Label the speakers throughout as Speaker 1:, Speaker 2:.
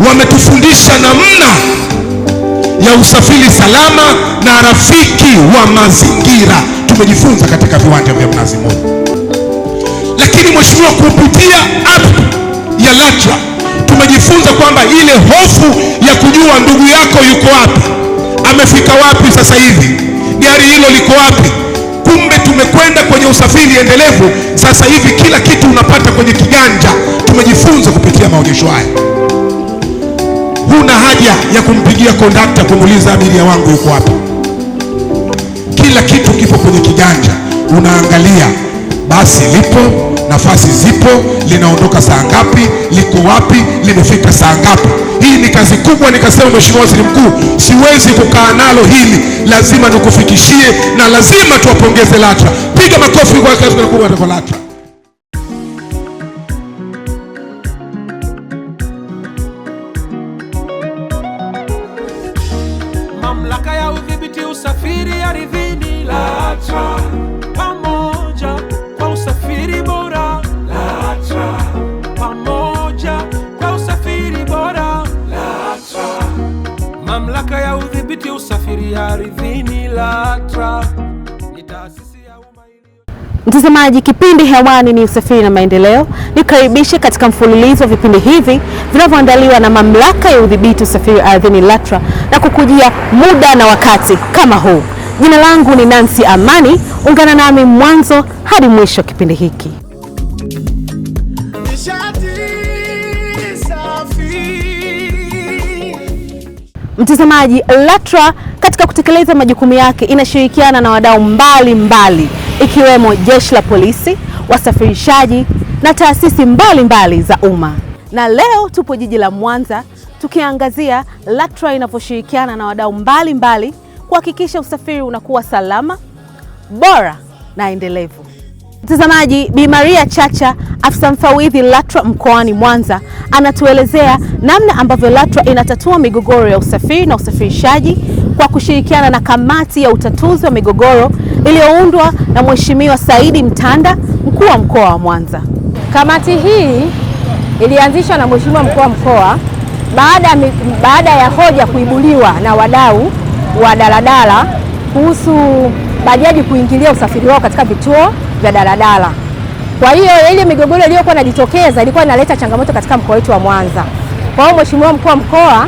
Speaker 1: wametufundisha namna ya usafiri salama na rafiki wa mazingira. Tumejifunza katika viwanja vya Mnazi Mmoja. Lakini mheshimiwa, kupitia app ya LATRA tumejifunza kwamba ile hofu ya kujua ndugu yako yuko wapi, amefika wapi sasa hivi, gari hilo liko wapi. Kumbe tumekwenda kwenye usafiri endelevu. Sasa hivi kila kitu unapata kwenye kiganja. Tumejifunza kupitia maonyesho haya. Huna haja ya kumpigia kondakta kumuuliza abiria wangu yuko wapi. Kila kitu kipo kwenye kiganja. Unaangalia basi lipo, nafasi zipo, linaondoka saa ngapi, liko wapi, limefika saa ngapi. Hii ni kazi kubwa. Nikasema Mheshimiwa Waziri Mkuu, siwezi kukaa nalo hili, lazima nikufikishie na lazima tuwapongeze LATRA. Piga makofi kwa kazi kubwa kwa LATRA.
Speaker 2: Mamlaka ya udhibiti usafiri ardhini LATRA, pamoja kwa usafiri bora LATRA, pamoja kwa usafiri bora LATRA. Mamlaka ya udhibiti usafiri ardhini LATRA ni taasisi ya umma.
Speaker 3: Mtazamaji, kipindi hewani ni Usafiri na Maendeleo. Nikaribishe katika mfululizo wa vipindi hivi vinavyoandaliwa na Mamlaka ya Udhibiti Usafiri Ardhini LATRA na kukujia muda na wakati kama huu. Jina langu ni Nancy Amani. Ungana nami mwanzo hadi mwisho kipindi hiki. Mtazamaji, LATRA katika kutekeleza majukumu yake inashirikiana na wadau mbalimbali ikiwemo Jeshi la Polisi, wasafirishaji na taasisi mbalimbali za umma. Na leo tupo jiji la Mwanza tukiangazia LATRA inavyoshirikiana na wadau mbalimbali kuhakikisha usafiri unakuwa salama, bora na endelevu. Mtazamaji, Bi Maria Chacha, afisa mfawidhi LATRA mkoani Mwanza, anatuelezea namna ambavyo LATRA inatatua migogoro ya usafiri na usafirishaji kwa kushirikiana na kamati ya utatuzi wa migogoro iliyoundwa na Mheshimiwa Saidi Mtanda, mkuu wa mkoa wa Mwanza.
Speaker 4: Kamati hii ilianzishwa na Mheshimiwa mkuu wa mkoa baada ya hoja kuibuliwa na wadau wa daladala kuhusu bajaji kuingilia usafiri wao katika vituo vya daladala. Kwa hiyo ile migogoro iliyokuwa inajitokeza ilikuwa inaleta changamoto katika mkoa wetu wa Mwanza. Kwa hiyo Mheshimiwa mkuu wa mkoa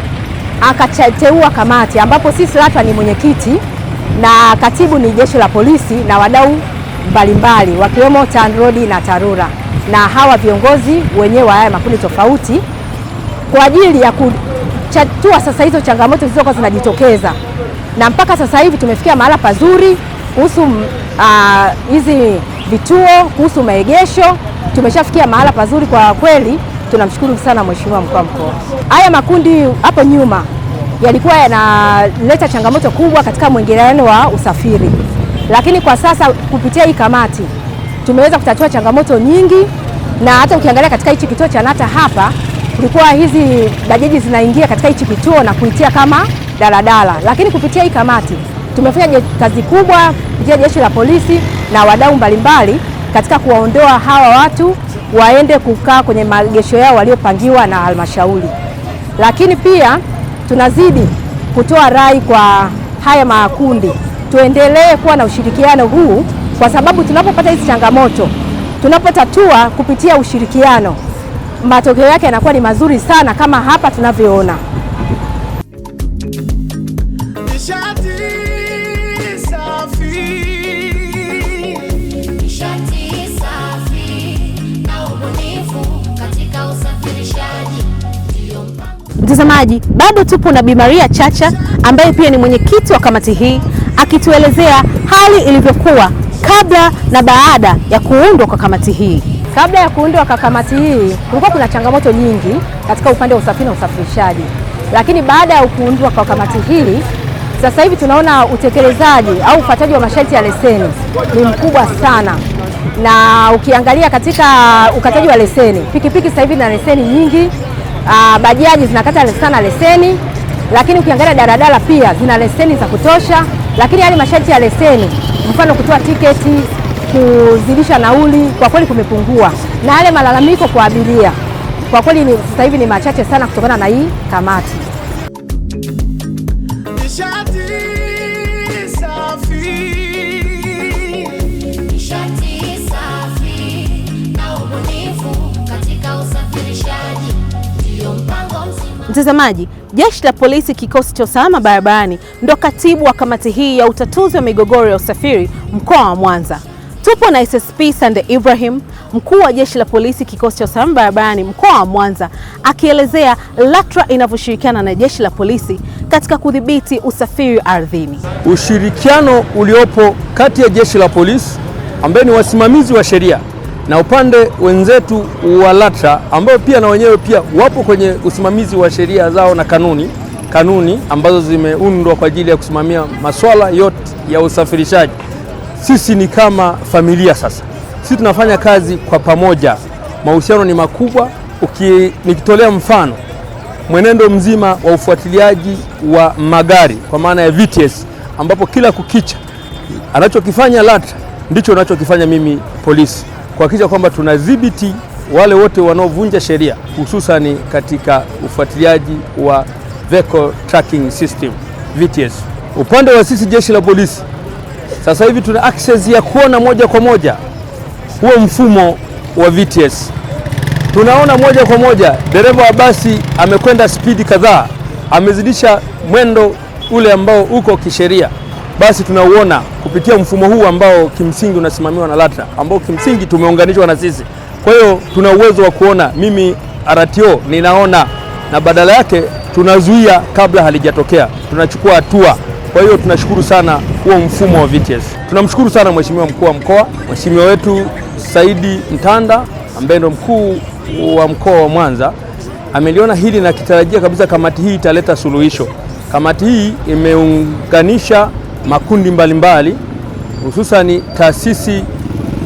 Speaker 4: akateua kamati ambapo sisi LATRA ni mwenyekiti na katibu ni Jeshi la Polisi na wadau mbalimbali wakiwemo TANROADS na TARURA na hawa viongozi wenyewe wa haya makundi tofauti kwa ajili ya kuchatua sasa hizo changamoto zilizokuwa zinajitokeza. Na mpaka sasa hivi tumefikia mahala pazuri kuhusu hizi vituo, kuhusu maegesho, tumeshafikia mahala pazuri kwa kweli. Tunamshukuru sana Mheshimiwa mkuu wa mkoa. Haya makundi hapo nyuma yalikuwa yanaleta changamoto kubwa katika mwingiliano wa usafiri, lakini kwa sasa kupitia hii kamati tumeweza kutatua changamoto nyingi. Na hata ukiangalia katika hichi kituo cha Nata hapa, kulikuwa hizi bajaji zinaingia katika hichi kituo na kuitia kama daladala, lakini kupitia hii kamati tumefanya kazi kubwa kupitia Jeshi la Polisi na wadau mbalimbali katika kuwaondoa hawa watu waende kukaa kwenye maegesho yao waliopangiwa na halmashauri. Lakini pia tunazidi kutoa rai kwa haya makundi tuendelee kuwa na ushirikiano huu, kwa sababu tunapopata hizi changamoto, tunapotatua kupitia ushirikiano, matokeo yake yanakuwa ni mazuri sana kama hapa tunavyoona.
Speaker 3: Mtazamaji, bado tupo na Bi Maria Chacha ambaye pia ni mwenyekiti wa kamati hii akituelezea hali ilivyokuwa kabla na baada ya kuundwa kwa kamati hii.
Speaker 4: Kabla ya kuundwa kwa kamati hii kulikuwa kuna changamoto nyingi katika upande wa usafiri na usafirishaji, lakini baada ya kuundwa kwa kamati hii sasa hivi tunaona utekelezaji au ufuataji wa masharti ya leseni ni mkubwa sana. Na ukiangalia katika ukataji wa leseni, pikipiki sasa hivi na leseni nyingi, bajaji zinakata sana leseni, lakini ukiangalia daladala pia zina leseni za kutosha, lakini yale masharti ya leseni, mfano kutoa tiketi, kuzidisha nauli, kwa kweli kumepungua. Na yale malalamiko kwa abiria kwa kweli sasa hivi ni machache sana kutokana na hii kamati.
Speaker 3: Mtazamaji, Jeshi la Polisi kikosi cha usalama barabarani ndo katibu wa kamati hii ya utatuzi wa migogoro ya usafiri mkoa wa Mwanza. Tupo na SSP Sande Ibrahim, mkuu wa Jeshi la Polisi kikosi cha usalama barabarani mkoa wa Mwanza, akielezea LATRA inavyoshirikiana na Jeshi la Polisi katika kudhibiti usafiri ardhini.
Speaker 5: Ushirikiano uliopo kati ya Jeshi la Polisi ambaye ni wasimamizi wa sheria na upande wenzetu wa LATRA ambao pia na wenyewe pia wapo kwenye usimamizi wa sheria zao na kanuni ambazo zimeundwa kwa ajili ya kusimamia masuala yote ya usafirishaji. Sisi ni kama familia sasa. Sisi tunafanya kazi kwa pamoja. Mahusiano ni makubwa. Nikitolea mfano mwenendo mzima wa ufuatiliaji wa magari kwa maana ya VTS, ambapo kila kukicha anachokifanya LATRA ndicho anachokifanya mimi polisi, kuhakikisha kwamba tunadhibiti wale wote wanaovunja sheria, hususan katika ufuatiliaji wa Vehicle Tracking System VTS. Upande wa sisi Jeshi la Polisi sasa hivi tuna access ya kuona moja kwa moja huo mfumo wa VTS. Tunaona moja kwa moja dereva wa basi amekwenda spidi kadhaa, amezidisha mwendo ule ambao uko kisheria, basi tunauona kupitia mfumo huu ambao kimsingi unasimamiwa na LATRA, ambao kimsingi tumeunganishwa na sisi. Kwa hiyo tuna uwezo wa kuona, mimi RTO ninaona, na badala yake tunazuia kabla halijatokea, tunachukua hatua. Kwa hiyo tunashukuru sana huo mfumo wa VTS. Tunamshukuru sana Mheshimiwa Mkuu wa Mkoa, Mheshimiwa wetu Saidi Mtanda ambaye ndo mkuu wa mkoa wa Mwanza, ameliona hili na kitarajia kabisa kamati hii italeta suluhisho. Kamati hii imeunganisha makundi mbalimbali, hususani taasisi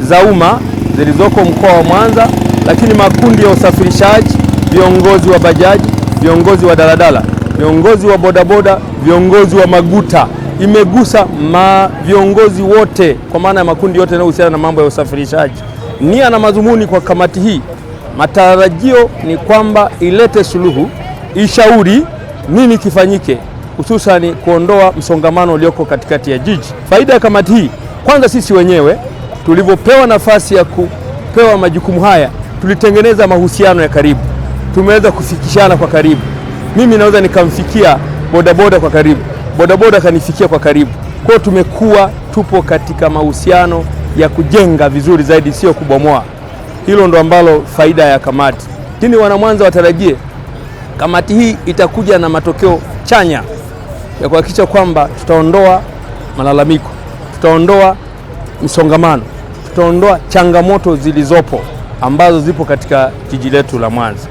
Speaker 5: za umma zilizoko mkoa wa Mwanza, lakini makundi ya usafirishaji, viongozi wa bajaji, viongozi wa daladala, viongozi wa bodaboda, viongozi wa maguta. Imegusa viongozi wote kwa maana ya makundi yote yanayohusiana na mambo ya usafirishaji. Nia na madhumuni kwa kamati hii, matarajio ni kwamba ilete suluhu, ishauri nini kifanyike, hususani kuondoa msongamano ulioko katikati ya jiji. Faida ya kamati hii, kwanza sisi wenyewe tulivyopewa nafasi ya kupewa majukumu haya, tulitengeneza mahusiano ya karibu. Tumeweza kufikishana kwa karibu. Mimi naweza nikamfikia bodaboda kwa karibu, bodaboda kanifikia kwa karibu. Kwa hiyo tumekuwa tupo katika mahusiano ya kujenga vizuri zaidi, sio kubomoa. Hilo ndo ambalo faida ya kamati. Lakini wana Mwanza watarajie kamati hii itakuja na matokeo chanya ya kuhakikisha kwamba tutaondoa malalamiko, tutaondoa msongamano, tutaondoa changamoto zilizopo ambazo zipo katika jiji letu la Mwanza.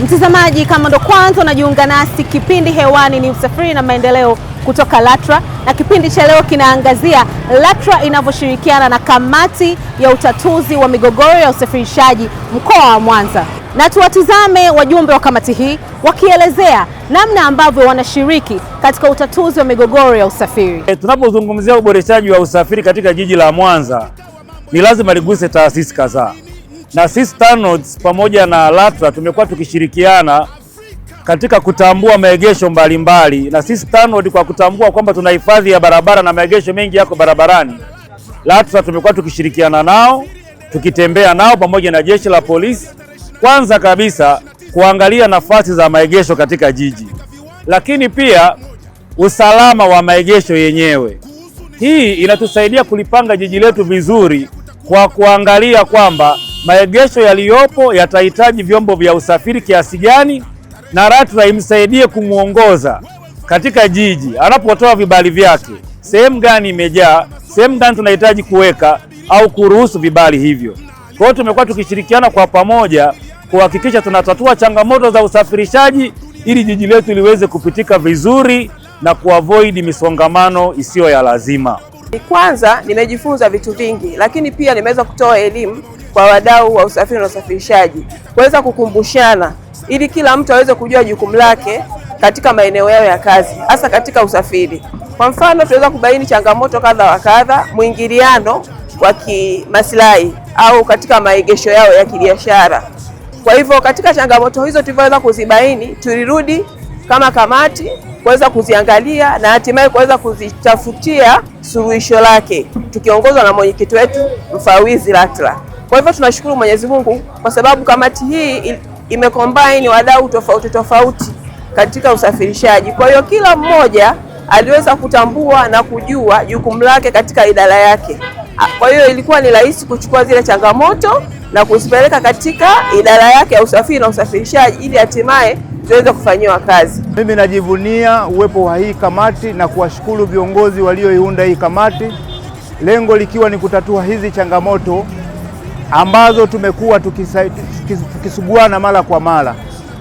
Speaker 3: Mtazamaji, kama ndo kwanza unajiunga nasi, kipindi hewani ni Usafiri na Maendeleo kutoka LATRA, na kipindi cha leo kinaangazia LATRA inavyoshirikiana na kamati ya utatuzi wa migogoro ya usafirishaji mkoa wa Mwanza. Na tuwatizame wajumbe wa kamati hii wakielezea namna ambavyo wanashiriki katika utatuzi wa migogoro ya usafiri.
Speaker 6: Tunapozungumzia uboreshaji wa usafiri katika jiji la Mwanza, ni lazima liguse taasisi kadhaa. Na sisi TANROADS pamoja na LATRA tumekuwa tukishirikiana katika kutambua maegesho mbalimbali. Na sisi TANROADS kwa kutambua kwamba tuna hifadhi ya barabara na maegesho mengi yako barabarani, LATRA tumekuwa tukishirikiana nao, tukitembea nao pamoja na Jeshi la Polisi, kwanza kabisa kuangalia nafasi za maegesho katika jiji, lakini pia usalama wa maegesho yenyewe. Hii inatusaidia kulipanga jiji letu vizuri kwa kuangalia kwamba maegesho yaliyopo yatahitaji vyombo vya usafiri kiasi gani, na LATRA imsaidie kumuongoza katika jiji anapotoa vibali vyake, sehemu gani imejaa, sehemu gani tunahitaji kuweka au kuruhusu vibali hivyo. Kwa hiyo tumekuwa tukishirikiana kwa pamoja kuhakikisha tunatatua changamoto za usafirishaji ili jiji letu liweze kupitika vizuri na kuavoid misongamano isiyo ya lazima.
Speaker 7: Kwanza nimejifunza vitu vingi, lakini pia nimeweza kutoa elimu kwa wadau wa usafiri na usafirishaji kuweza kukumbushana ili kila mtu aweze kujua jukumu lake katika maeneo yao ya kazi, hasa katika usafiri. Kwa mfano, tunaweza kubaini changamoto kadha wa kadha, mwingiliano wa kimaslahi au katika maegesho yao ya kibiashara. Kwa hivyo katika changamoto hizo tulivyoweza kuzibaini, tulirudi kama kamati kuweza kuziangalia na hatimaye kuweza kuzitafutia suluhisho lake, tukiongozwa na mwenyekiti wetu mfawizi LATRA. Kwa hivyo tunashukuru Mwenyezi Mungu kwa sababu kamati hii imecombine wadau tofauti tofauti katika usafirishaji. Kwa hiyo kila mmoja aliweza kutambua na kujua jukumu lake katika idara yake. Kwa hiyo ilikuwa ni rahisi kuchukua zile changamoto na kuzipeleka katika idara yake ya usafiri na usafirishaji ili hatimaye ziweze kufanyiwa kazi.
Speaker 8: Mimi najivunia uwepo wa hii kamati na kuwashukuru viongozi walioiunda hii kamati, lengo likiwa ni kutatua hizi changamoto ambazo tumekuwa tukisuguana mara kwa mara,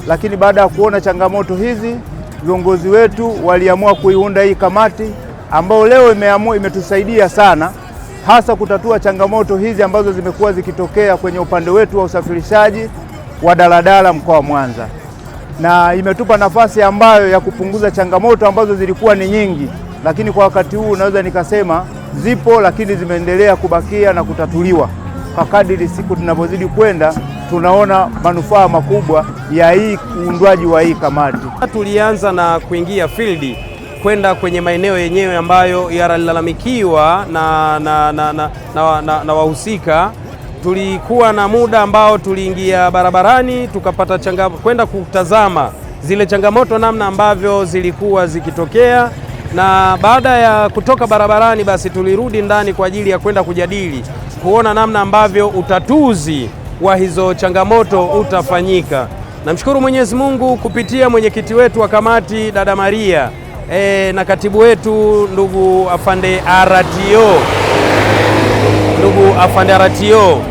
Speaker 8: lakini baada ya kuona changamoto hizi viongozi wetu waliamua kuiunda hii kamati ambayo leo imetusaidia sana, hasa kutatua changamoto hizi ambazo zimekuwa zikitokea kwenye upande wetu wa usafirishaji wa daladala mkoa wa Mwanza, na imetupa nafasi ambayo ya kupunguza changamoto ambazo zilikuwa ni nyingi, lakini kwa wakati huu naweza nikasema zipo, lakini zimeendelea kubakia na kutatuliwa. Kwa kadiri siku tunavyozidi kwenda, tunaona manufaa makubwa ya hii uundwaji wa hii kamati.
Speaker 9: Tulianza na kuingia field kwenda kwenye maeneo yenyewe ambayo yanalalamikiwa na wahusika. Tulikuwa na muda ambao tuliingia barabarani tukapata kwenda kutazama zile changamoto namna ambavyo zilikuwa zikitokea, na baada ya kutoka barabarani basi tulirudi ndani kwa ajili ya kwenda kujadili kuona namna ambavyo utatuzi wa hizo changamoto utafanyika. Namshukuru Mwenyezi Mungu kupitia mwenyekiti wetu wa kamati dada Maria na katibu wetu ndugu afande RTO,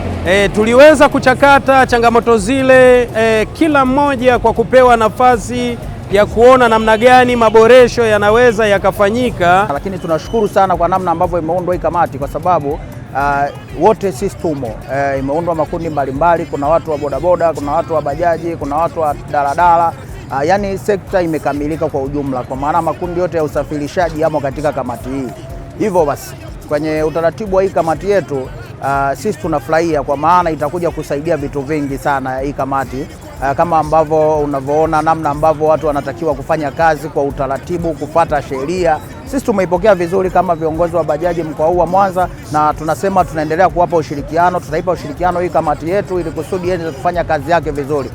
Speaker 9: tuliweza kuchakata changamoto zile, kila mmoja kwa kupewa nafasi ya kuona namna gani maboresho yanaweza yakafanyika.
Speaker 10: Lakini tunashukuru sana kwa namna ambavyo imeundwa hii kamati kwa sababu wote sisi tumo, imeundwa makundi mbalimbali. Kuna watu wa bodaboda, kuna watu wa bajaji, kuna watu wa daladala, yani sekta imekamilika kwa ujumla, kwa maana makundi yote ya usafirishaji yamo katika kamati hii. Hivyo basi kwenye utaratibu wa hii kamati yetu sisi tunafurahia, kwa maana itakuja kusaidia vitu vingi sana hii kamati, kama ambavyo unavyoona namna ambavyo watu wanatakiwa kufanya kazi kwa utaratibu, kufuata sheria. Sisi tumeipokea vizuri kama viongozi wa bajaji mkoa huu wa Mwanza, na tunasema tunaendelea kuwapa ushirikiano, tutaipa ushirikiano hii kamati yetu ili kusudi iweze kufanya kazi yake vizuri.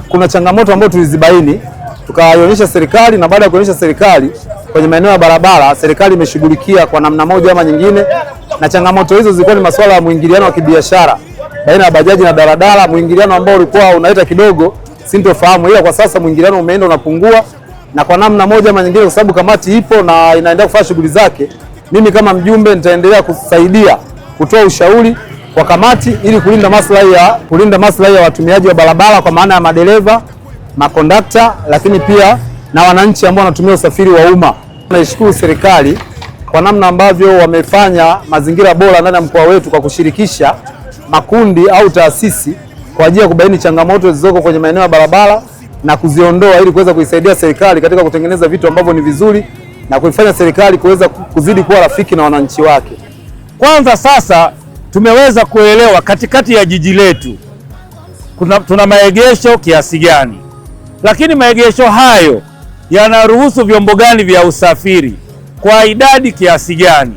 Speaker 5: Kuna changamoto ambazo tulizibaini tukaionyesha serikali, na baada ya kuonyesha serikali kwenye maeneo ya barabara, serikali imeshughulikia kwa namna moja ama nyingine, na changamoto hizo zilikuwa ni masuala ya mwingiliano wa kibiashara baina ya bajaji na daladala, mwingiliano ambao ulikuwa unaleta kidogo sintofahamu, ila kwa sasa mwingiliano umeenda unapungua, na kwa namna moja ama nyingine, kwa sababu kamati ipo na inaendelea kufanya shughuli zake, mimi kama mjumbe nitaendelea kusaidia kutoa ushauri kwa kamati ili kulinda maslahi ya watumiaji wa barabara, kwa maana ya madereva, makondakta, lakini pia na wananchi ambao wanatumia usafiri wa umma. Naishukuru serikali kwa namna ambavyo wamefanya mazingira bora ndani ya mkoa wetu kwa kushirikisha makundi au taasisi kwa ajili ya kubaini changamoto zilizoko kwenye maeneo ya barabara na kuziondoa ili kuweza kuisaidia serikali katika kutengeneza vitu ambavyo ni vizuri na kuifanya serikali kuweza kuzidi kuwa rafiki na wananchi wake.
Speaker 6: Kwanza sasa tumeweza kuelewa katikati ya jiji letu tuna maegesho kiasi gani, lakini maegesho hayo yanaruhusu vyombo gani vya usafiri kwa idadi kiasi gani.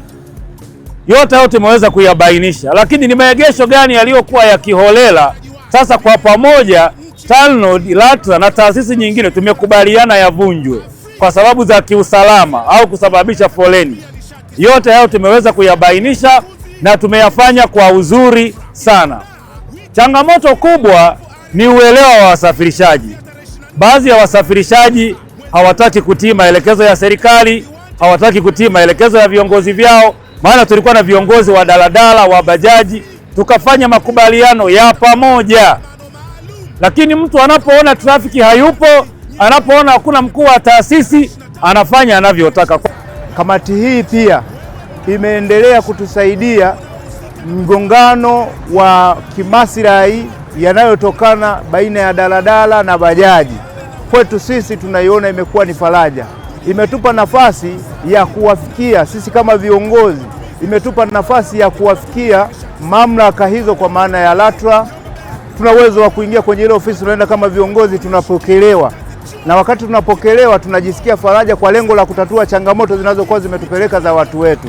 Speaker 6: Yote hayo tumeweza kuyabainisha, lakini ni maegesho gani yaliyokuwa ya kiholela. Sasa kwa pamoja TANROADS, LATRA na taasisi nyingine tumekubaliana yavunjwe kwa sababu za kiusalama au kusababisha foleni. Yote hayo tumeweza kuyabainisha na tumeyafanya kwa uzuri sana. Changamoto kubwa ni uelewa wa wasafirishaji. Baadhi ya wasafirishaji hawataki kutii maelekezo ya serikali, hawataki kutii maelekezo ya viongozi vyao. Maana tulikuwa na viongozi wa daladala, wa bajaji, tukafanya makubaliano ya pamoja. Lakini mtu anapoona trafiki hayupo, anapoona hakuna mkuu wa taasisi, anafanya anavyotaka.
Speaker 8: Kamati hii pia imeendelea kutusaidia mgongano wa kimaslahi yanayotokana baina ya daladala na bajaji. Kwetu sisi tunaiona imekuwa ni faraja, imetupa nafasi ya kuwafikia sisi kama viongozi, imetupa nafasi ya kuwafikia mamlaka hizo kwa maana ya LATRA. Tuna uwezo wa kuingia kwenye ile ofisi, tunaenda kama viongozi, tunapokelewa, na wakati tunapokelewa tunajisikia faraja kwa lengo la kutatua changamoto zinazokuwa zimetupeleka za watu wetu.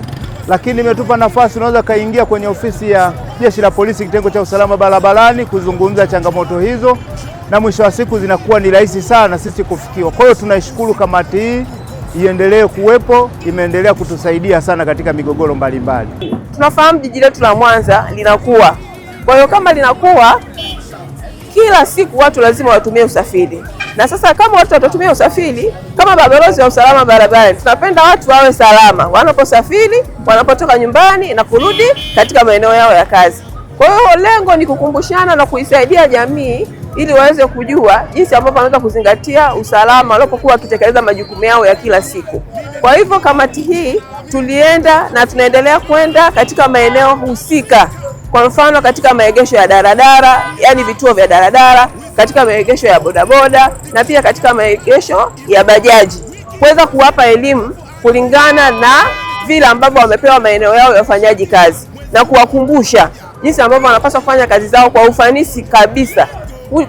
Speaker 8: Lakini imetupa nafasi, unaweza kaingia kwenye ofisi ya Jeshi la Polisi kitengo cha usalama barabarani kuzungumza changamoto hizo, na mwisho wa siku zinakuwa ni rahisi sana sisi kufikiwa. Kwa hiyo tunaishukuru kamati hii, iendelee kuwepo, imeendelea kutusaidia sana katika migogoro mbalimbali.
Speaker 7: Tunafahamu jiji letu la Mwanza linakuwa, kwa hiyo kama linakuwa, kila siku watu lazima watumie usafiri, na sasa kama watu watatumia usafiri, kama mabalozi wa usalama barabarani, tunapenda watu wawe salama wanaposafiri, wanapotoka nyumbani na kurudi katika maeneo yao ya kazi. Kwa hiyo lengo ni kukumbushana na kuisaidia jamii ili waweze kujua jinsi ambavyo wanaweza kuzingatia usalama wanapokuwa wakitekeleza majukumu yao ya kila siku. Kwa hivyo kamati hii tulienda na tunaendelea kwenda katika maeneo husika. Kwa mfano katika maegesho ya daladala, yani vituo vya daladala, katika maegesho ya bodaboda na pia katika maegesho ya bajaji, kuweza kuwapa elimu kulingana na vile ambavyo wamepewa maeneo yao ya ufanyaji kazi, na kuwakumbusha jinsi ambavyo wanapaswa kufanya kazi zao kwa ufanisi kabisa,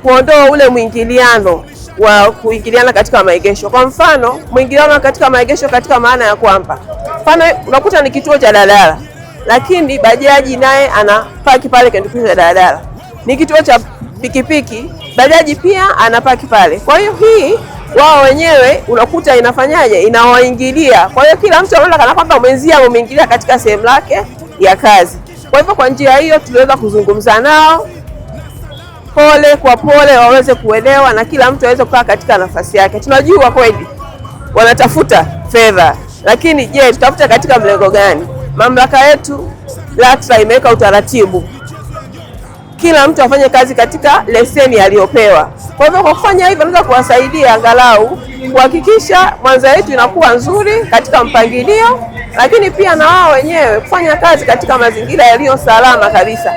Speaker 7: kuondoa ule mwingiliano wa kuingiliana katika maegesho. Kwa mfano, mwingiliano katika maegesho katika maana ya kwamba, mfano unakuta ni kituo cha daladala, lakini bajaji naye anapaki pale kituo cha daladala. Ni kituo cha pikipiki, bajaji pia anapaki pale. Kwa hiyo hii wao wenyewe unakuta inafanyaje, inawaingilia. Kwa hiyo kila mtu anaona kana kwamba mwenzia ameingilia katika sehemu yake ya kazi. Kwa hivyo kwa njia hiyo tuliweza kuzungumza nao pole kwa pole, waweze kuelewa na kila mtu aweze kukaa katika nafasi yake. Tunajua kweli wanatafuta fedha, lakini je, tutafuta katika mlengo gani? Mamlaka yetu LATRA imeweka utaratibu, kila mtu afanye kazi katika leseni aliyopewa. Kwa hivyo kwa kufanya hivyo tunaweza kuwasaidia angalau kuhakikisha Mwanza yetu inakuwa nzuri katika mpangilio, lakini pia na wao wenyewe kufanya kazi katika mazingira yaliyo salama kabisa.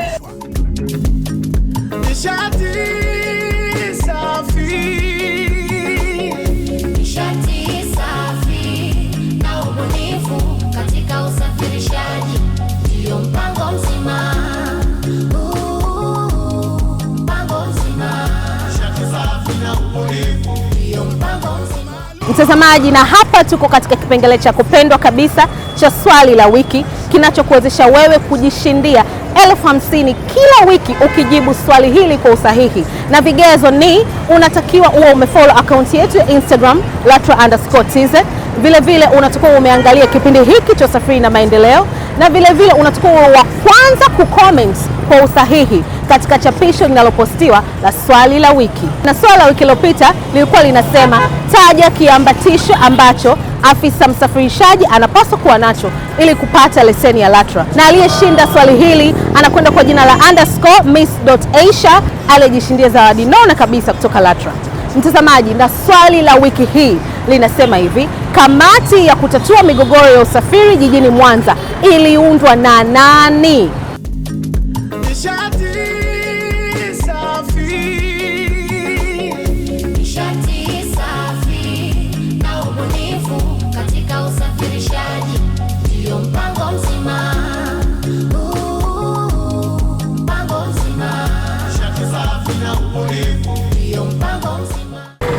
Speaker 3: Mtazamaji, na hapa tuko katika kipengele cha kupendwa kabisa cha swali la wiki, kinachokuwezesha wewe kujishindia 50,000 kila wiki ukijibu swali hili kwa usahihi. Na vigezo ni unatakiwa uwe umefollow account yetu ya Instagram LATRA_TZ. Vile vile unatakiwa umeangalia kipindi hiki cha Usafiri na Maendeleo, na vile vile unatakiwa uwe wa kwanza kucomment kwa usahihi katika chapisho linalopostiwa la swali la wiki. Na swali la wiki iliyopita lilikuwa linasema, taja kiambatisho ambacho afisa msafirishaji anapaswa kuwa nacho ili kupata leseni ya LATRA. Na aliyeshinda swali hili anakwenda kwa jina la _miss.aisha, aliyejishindia zawadi nono kabisa kutoka LATRA. Mtazamaji, na swali la wiki hii linasema hivi: kamati ya kutatua migogoro ya usafiri jijini Mwanza iliundwa na nani?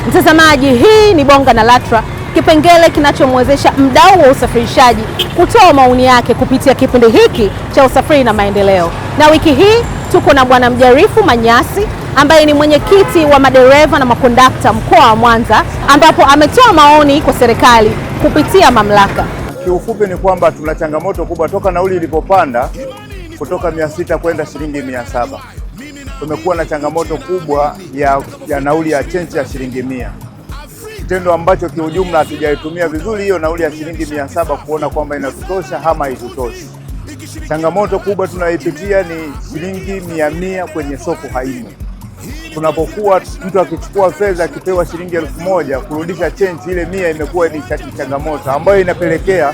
Speaker 3: Mtazamaji, hii ni Bonga na LATRA, kipengele kinachomwezesha mdau wa usafirishaji kutoa maoni yake kupitia kipindi hiki cha Usafiri na Maendeleo. Na wiki hii tuko na Bwana Mjarifu Manyasi ambaye ni mwenyekiti wa madereva na makondakta mkoa wa Mwanza, ambapo ametoa maoni kwa serikali kupitia mamlaka.
Speaker 8: Kiufupi ni kwamba tuna changamoto kubwa toka nauli ilipopanda kutoka 600 kwenda shilingi 700. Tumekuwa na changamoto kubwa ya nauli ya chenchi ya shilingi 100, kitendo ambacho kiujumla hatujaitumia vizuri hiyo nauli ya shilingi 700 kuona kwamba inatutosha ama haitutoshi. Changamoto kubwa tunaipitia ni shilingi 100 kwenye soko haimo. Tunapokuwa mtu akichukua fedha akipewa shilingi 1000 kurudisha chenchi ile 100 imekuwa ni changamoto ambayo inapelekea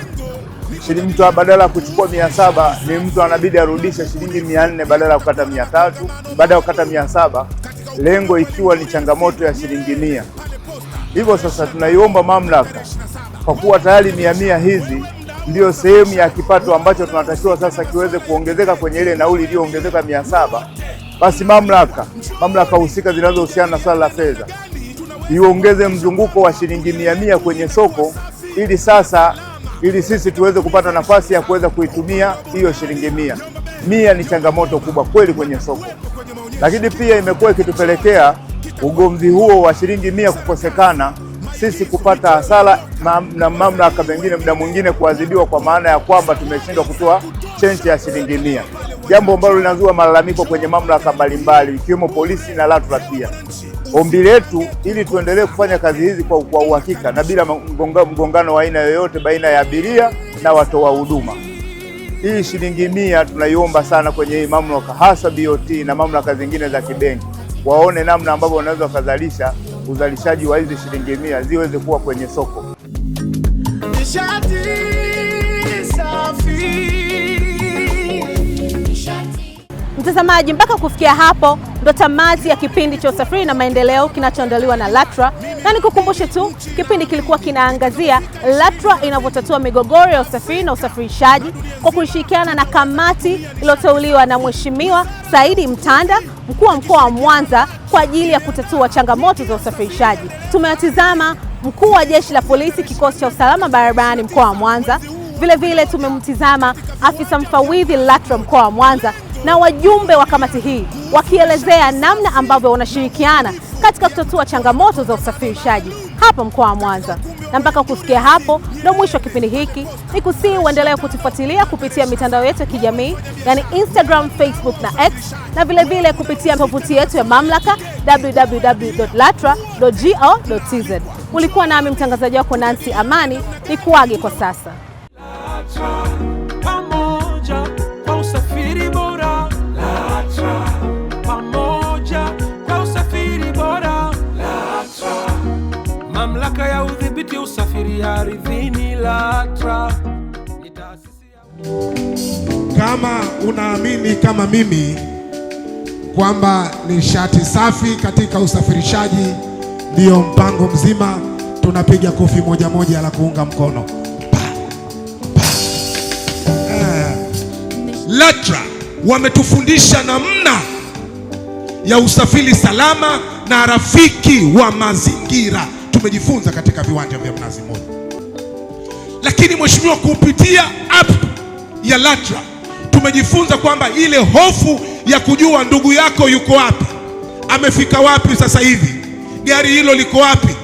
Speaker 8: Mtu badala ya kuchukua 700 ni mtu anabidi arudishe shilingi 400 badala ya kukata 300, baada ya kukata 700, lengo ikiwa ni changamoto ya shilingi 100. Hivyo sasa tunaiomba mamlaka, kwa kuwa tayari 100 hizi ndio sehemu ya kipato ambacho tunatakiwa sasa kiweze kuongezeka kwenye ile nauli iliyoongezeka 700, basi mamlaka husika zinazohusiana na swala la fedha iongeze mzunguko wa shilingi 100 kwenye soko, ili sisi tuweze kupata nafasi ya kuweza kuitumia hiyo shilingi 100. 100 ni changamoto kubwa kweli kwenye soko, lakini pia imekuwa ikitupelekea ugomvi huo wa shilingi 100 kukosekana, sisi kupata hasara na mamlaka mengine muda mwingine kuadhibiwa, kwa maana ya kwamba tumeshindwa kutoa chenji ya shilingi 100, jambo ambalo linazua malalamiko kwenye mamlaka mbalimbali ikiwemo polisi na LATRA pia. Ombi letu ili tuendelee kufanya kazi hizi kwa uhakika na bila mgongano wa aina yoyote baina ya abiria na watoa huduma. Hii shilingi 100 tunaiomba sana kwenye hii mamlaka, hasa BOT na mamlaka zingine za kibenki, waone namna ambavyo wanaweza kuzalisha uzalishaji wa hizi shilingi 100 ziweze kuwa kwenye soko.
Speaker 3: Mtazamaji, mpaka kufikia hapo ndo tamati ya kipindi cha usafiri na maendeleo kinachoandaliwa na LATRA, na nikukumbushe tu kipindi kilikuwa kinaangazia LATRA inavyotatua migogoro ya usafiri na usafirishaji kwa kushirikiana na kamati iliyoteuliwa na Mheshimiwa Saidi Mtanda, mkuu wa mkoa wa Mwanza, kwa ajili ya kutatua changamoto za usafirishaji. Tumewatizama mkuu wa jeshi la polisi kikosi cha usalama barabarani mkoa wa Mwanza, vile tumemtizama afisa mfawidhi LATRA mkoa wa Mwanza na wajumbe wa kamati hii wakielezea namna ambavyo wanashirikiana katika kutatua changamoto za usafirishaji hapa mkoa wa Mwanza. Na mpaka kufikia hapo ndio mwisho wa kipindi hiki. Nikusihi uendelee kutufuatilia kupitia mitandao yetu ya kijamii, yani Instagram, Facebook na X, na vile kupitia tovuti yetu ya mamlaka www.latra.go.tz. Ulikuwa nami mtangazaji wako Nancy Amani, nikuage kwa sasa.
Speaker 2: Pamoja kwa usafiri bora. LATRA, pamoja kwa usafiri bora. LATRA, mamlaka ya udhibiti usafiri ardhini. LATRA ni taasisi ya...
Speaker 1: Kama unaamini kama mimi kwamba nishati safi katika usafirishaji ndio mpango mzima, tunapiga kofi moja la kuunga mkono. LATRA wametufundisha namna ya usafiri salama na rafiki wa mazingira, tumejifunza katika viwanja vya Mnazi Mmoja. Lakini mheshimiwa, kupitia app ya LATRA tumejifunza kwamba ile hofu ya kujua ndugu yako yuko wapi, amefika wapi sasa hivi, gari hilo liko wapi.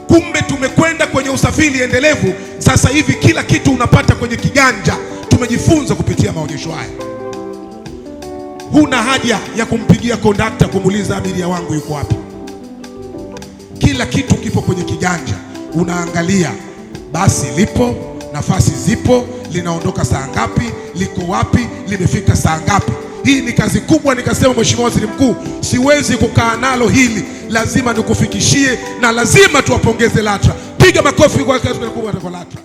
Speaker 1: Kumbe tumekwenda kwenye usafiri endelevu. Sasa hivi kila kitu unapata kwenye kiganja. Tumejifunza kupitia maonyesho haya. Huna haja ya kumpigia kondakta kumuuliza abiria wangu yuko wapi. Kila kitu kipo kwenye kiganja. Unaangalia basi lipo, nafasi zipo, linaondoka saa ngapi, liko wapi, limefika saa ngapi. Hii ni kazi kubwa. Nikasema Mheshimiwa Waziri Mkuu, siwezi kukaa nalo hili, lazima nikufikishie, na lazima tuwapongeze LATRA. Piga makofi kwa kazi kubwa kwa LATRA.